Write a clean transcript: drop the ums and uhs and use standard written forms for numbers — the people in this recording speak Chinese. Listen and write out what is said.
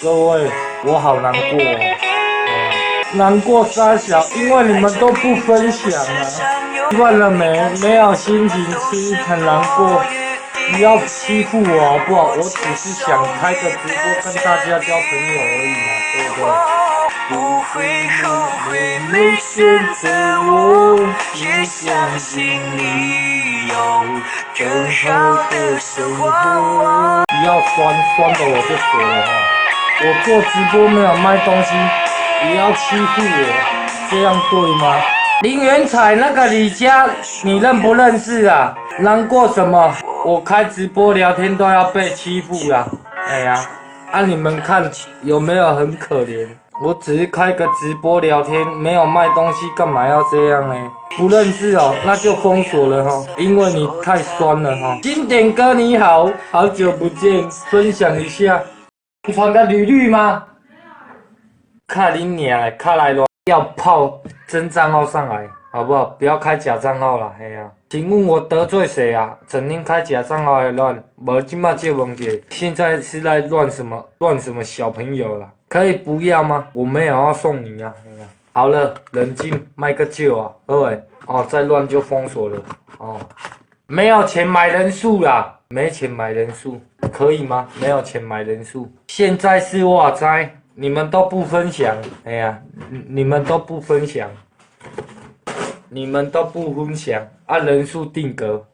各位，我好难过哦。难过三小，因为你们都不分享啊。问了没？没有心情吃，很难过。不要欺负我好不好？我只是想开个直播跟大家交朋友而已嘛，对不对？不会后悔没选择我，也相信你有更好的生活。不要酸的我就死了哈！我做直播没有卖东西，不要欺负我，这样对吗？林元彩那个李家，你认不认识啊？难过什么？我开直播聊天都要被欺负啦！哎呀，你们看有没有很可怜？我只是开个直播聊天，没有卖东西，干嘛要这样呢？不认识哦，那就封锁了哈，因为你太酸了哈。经典哥你好，好久不见，分享一下。你传的履历吗？看你娘，看来咯，要泡真账号上来，好不好？不要开假账号啦，嘿呀、请问我得罪谁啊？整天开假账号来乱，无今嘛就问题。现在是在乱什么？乱什么小朋友啦？可以不要吗？我没有要送你啊。嘿呀、好了，冷静，卖个酒啊，各位。哦，再乱就封锁了。哦，没有钱买人数啦，没钱买人数，可以吗？没有钱买人数。现在是哇塞。你们都不分享，哎呀，你们都不分享，你们都不分享，按人数定格。